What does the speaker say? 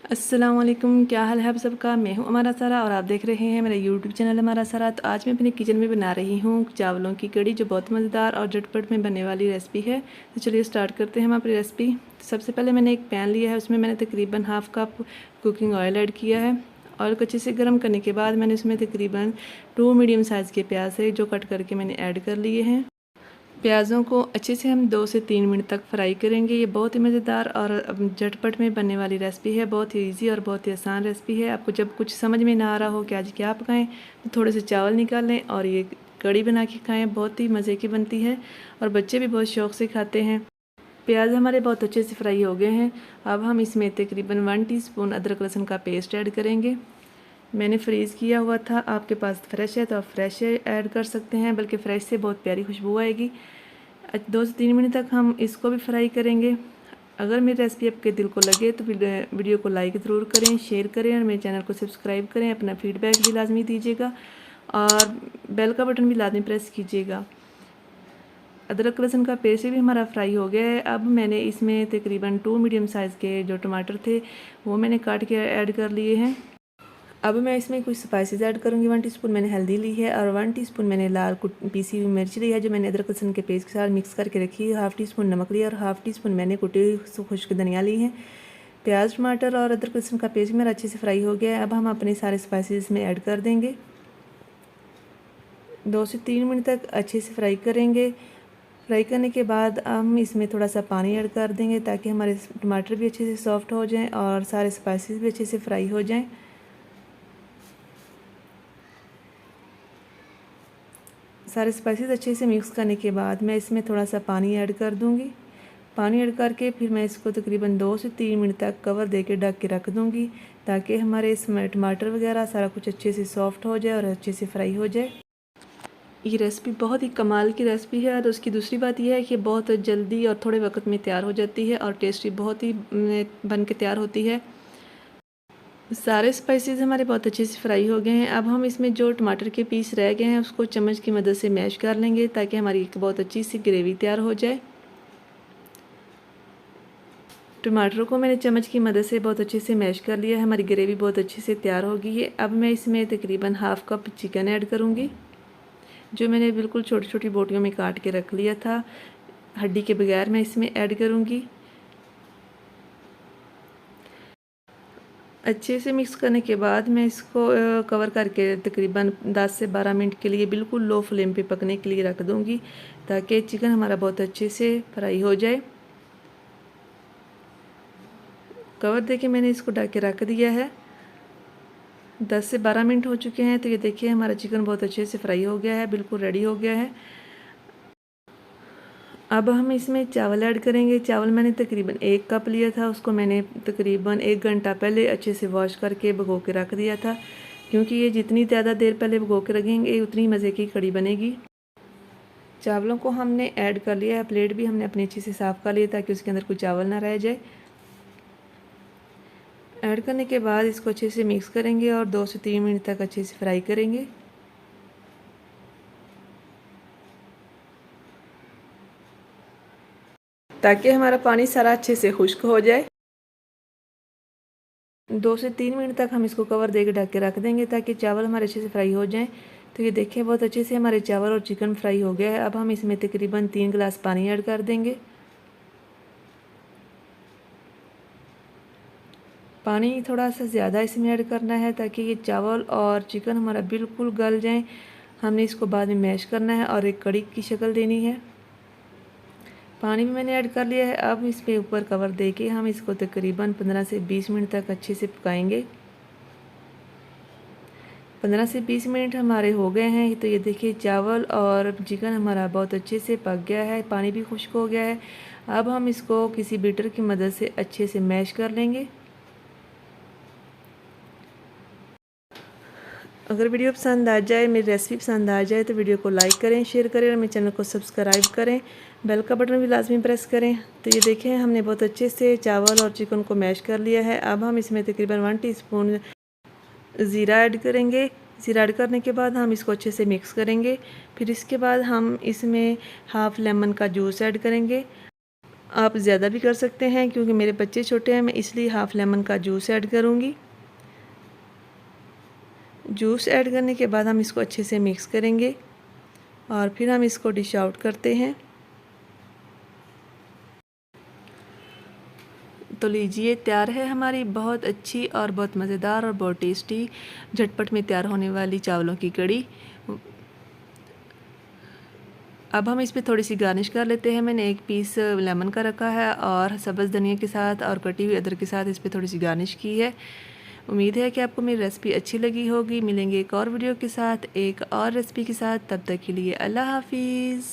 अस्सलाम वालेकुम, क्या हाल है आप सबका। मैं हूं अमारा सारा और आप देख रहे हैं मेरा यूट्यूब चैनल अमारा सारा। तो आज मैं अपने किचन में बना रही हूं चावलों की कड़ी, जो बहुत मज़ेदार और झटपट में बनने वाली रेसिपी है। तो चलिए स्टार्ट करते हैं हम अपनी रेसिपी। तो सबसे पहले मैंने एक पैन लिया है, उसमें मैंने तकरीबन half cup cooking oil add किया है। ऑयल को अच्छे से गर्म करने के बाद मैंने उसमें तकरीबन 2 मीडियम साइज़ के प्याज है जो कट करके मैंने ऐड कर लिए हैं। प्याज़ों को अच्छे से हम 2 से 3 मिनट तक फ्राई करेंगे। ये बहुत ही मज़ेदार और झटपट में बनने वाली रेसिपी है। बहुत ही इजी और बहुत ही आसान रेसिपी है। आपको जब कुछ समझ में ना आ रहा हो कि आज क्या पकाएं, तो थोड़े से चावल निकाल लें और ये कड़ी बना के खाएं। बहुत ही मज़े की बनती है और बच्चे भी बहुत शौक़ से खाते हैं। प्याज हमारे बहुत अच्छे से फ्राई हो गए हैं। अब हम इसमें तकरीबन 1 टीस्पून अदरक लहसुन का पेस्ट ऐड करेंगे। मैंने फ्रीज़ किया हुआ था, आपके पास फ्रेश है तो आप फ्रेश ऐड कर सकते हैं, बल्कि फ़्रेश से बहुत प्यारी खुशबू आएगी। 2 से 3 मिनट तक हम इसको भी फ्राई करेंगे। अगर मेरी रेसिपी आपके दिल को लगे तो वीडियो को लाइक ज़रूर करें, शेयर करें और मेरे चैनल को सब्सक्राइब करें। अपना फीडबैक भी लाजमी दीजिएगा और बेल का बटन भी लाजमी प्रेस कीजिएगा। अदरक लहसुन का पेस्ट भी हमारा फ्राई हो गया है। अब मैंने इसमें तकरीबन 2 मीडियम साइज़ के जो टमाटर थे वो मैंने काट के ऐड कर लिए हैं। अब मैं इसमें कुछ स्पाइसेस ऐड करूँगी। 1 टीस्पून मैंने हल्दी ली है और 1 टीस्पून मैंने लाल पीसी हुई मिर्च ली है, जो मैंने अदरक लहसुन के पेस्ट के साथ मिक्स करके रखी है। हाफ़ टीस्पून नमक लिया और हाफ़ टीस्पून मैंने कुटी हुई खुश्क धनिया ली है। प्याज टमाटर और अदरक लहसुन का पेस्ट मेरा अच्छे से फ्राई हो गया है। अब हम अपने सारे स्पाइसेस इसमें ऐड कर देंगे। 2 से 3 मिनट तक अच्छे से फ्राई करेंगे। फ्राई करने के बाद हम इसमें थोड़ा सा पानी ऐड कर देंगे ताकि हमारे टमाटर भी अच्छे से सॉफ्ट हो जाएं और सारे स्पाइसेस भी अच्छे से फ्राई हो जाएं। सारे स्पाइसेस अच्छे से मिक्स करने के बाद मैं इसमें थोड़ा सा पानी ऐड कर दूंगी। पानी ऐड करके फिर मैं इसको तकरीबन 2 से 3 मिनट तक कवर देके ढक के रख दूंगी, ताकि हमारे इसमें टमाटर वगैरह सारा कुछ अच्छे से सॉफ्ट हो जाए और अच्छे से फ्राई हो जाए। ये रेसिपी बहुत ही कमाल की रेसिपी है और उसकी दूसरी बात यह है कि बहुत जल्दी और थोड़े वक्त में तैयार हो जाती है और टेस्टी बहुत ही बन के तैयार होती है। सारे स्पाइसेस हमारे बहुत अच्छे से फ्राई हो गए हैं। अब हम इसमें जो टमाटर के पीस रह गए हैं उसको चम्मच की मदद से मैश कर लेंगे, ताकि हमारी एक बहुत अच्छी सी ग्रेवी तैयार हो जाए। टमाटरों को मैंने चम्मच की मदद से बहुत अच्छे से मैश कर लिया है। हमारी ग्रेवी बहुत अच्छे से तैयार हो गई है। अब मैं इसमें तकरीबन हाफ़ कप चिकन ऐड करूँगी, जो मैंने बिल्कुल छोटी छोटी बोटियों में काट के रख लिया था। हड्डी के बगैर मैं इसमें ऐड करूँगी। अच्छे से मिक्स करने के बाद मैं इसको कवर करके तकरीबन 10 से 12 मिनट के लिए बिल्कुल लो फ्लेम पे पकने के लिए रख दूँगी, ताकि चिकन हमारा बहुत अच्छे से फ्राई हो जाए। कवर देके मैंने इसको ढक के रख दिया है। 10 से 12 मिनट हो चुके हैं। तो ये देखिए हमारा चिकन बहुत अच्छे से फ्राई हो गया है, बिल्कुल रेडी हो गया है। अब हम इसमें चावल ऐड करेंगे। चावल मैंने तकरीबन 1 कप लिया था, उसको मैंने तकरीबन 1 घंटा पहले अच्छे से वॉश करके भिगो के रख दिया था, क्योंकि ये जितनी ज़्यादा देर पहले भिगो के रखेंगे उतनी मज़े की कड़ी बनेगी। चावलों को हमने ऐड कर लिया है। प्लेट भी हमने अपनी अच्छे से साफ़ कर लिया ताकि उसके अंदर कोई चावल ना रह जाए। ऐड करने के बाद इसको अच्छे से मिक्स करेंगे और 2 से 3 मिनट तक अच्छे से फ्राई करेंगे। ताकि हमारा पानी सारा अच्छे से खुश्क हो जाए। 2 से 3 मिनट तक हम इसको कवर देकर ढक के रख देंगे, ताकि चावल हमारे अच्छे से फ्राई हो जाएं। तो ये देखिए बहुत अच्छे से हमारे चावल और चिकन फ्राई हो गया है। अब हम इसमें तकरीबन 3 गिलास पानी ऐड कर देंगे। पानी थोड़ा सा ज़्यादा इसमें ऐड करना है, ताकि ये चावल और चिकन हमारा बिल्कुल गल जाएं। हमने इसको बाद में मैश करना है और एक कड़ी की शक्ल देनी है। पानी भी मैंने ऐड कर लिया है। अब इस पे ऊपर कवर देके हम इसको तकरीबन 15 से 20 मिनट तक अच्छे से पकाएंगे। 15 से 20 मिनट हमारे हो गए हैं। तो ये देखिए चावल और चिकन हमारा बहुत अच्छे से पक गया है, पानी भी खुश्क हो गया है। अब हम इसको किसी बीटर की मदद से अच्छे से मैश कर लेंगे। अगर वीडियो पसंद आ जाए, मेरी रेसिपी पसंद आ जाए, तो वीडियो को लाइक करें, शेयर करें और मेरे चैनल को सब्सक्राइब करें। बेल का बटन भी लाजमी प्रेस करें। तो ये देखें हमने बहुत अच्छे से चावल और चिकन को मैश कर लिया है। अब हम इसमें तकरीबन 1 टीस्पून ज़ीरा ऐड करेंगे। ज़ीरा ऐड करने के बाद हम इसको अच्छे से मिक्स करेंगे। फिर इसके बाद हम इसमें हाफ़ लेमन का जूस ऐड करेंगे। आप ज़्यादा भी कर सकते हैं, क्योंकि मेरे बच्चे छोटे हैं मैं इसलिए हाफ़ लेमन का जूस ऐड करूँगी। जूस ऐड करने के बाद हम इसको अच्छे से मिक्स करेंगे और फिर हम इसको डिश आउट करते हैं। तो लीजिए, तैयार है हमारी बहुत अच्छी और बहुत मज़ेदार और बहुत टेस्टी झटपट में तैयार होने वाली चावलों की कड़ी। अब हम इस पे थोड़ी सी गार्निश कर लेते हैं। मैंने एक पीस लेमन का रखा है और सब्ज़ धनिया के साथ और कटी हुई अदरक के साथ इस पे थोड़ी सी गार्निश की है। उम्मीद है कि आपको मेरी रेसिपी अच्छी लगी होगी। मिलेंगे एक और वीडियो के साथ, एक और रेसिपी के साथ। तब तक के लिए अल्लाह हाफिज़।